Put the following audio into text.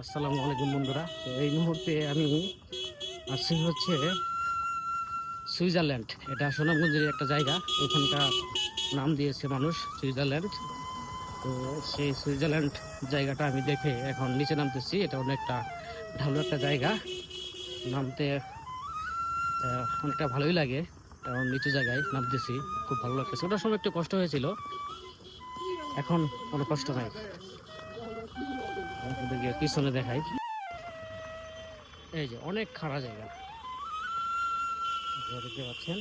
আসসালামু আলাইকুম বন্ধুরা। তো এই মুহূর্তে আমি আসছি হচ্ছে সুইজারল্যান্ড। এটা সুনামগঞ্জের একটা জায়গা, ওখানকার নাম দিয়েছে মানুষ সুইজারল্যান্ড। তো সেই সুইজারল্যান্ড জায়গাটা আমি দেখে এখন নিচে নামতেছি। এটা অনেকটা ঢালু একটা জায়গা, নামতে অনেকটা ভালোই লাগে, কারণ নিচু জায়গায় নামতেছি, খুব ভালো লাগতেছে। ওটার সময় একটু কষ্ট হয়েছিল, এখন কোনো কষ্ট নাই। আপনাদেরকে পিছনে দেখাই, এই যে অনেক খাড়া জায়গা, আপনারা দেখতে পাচ্ছেন।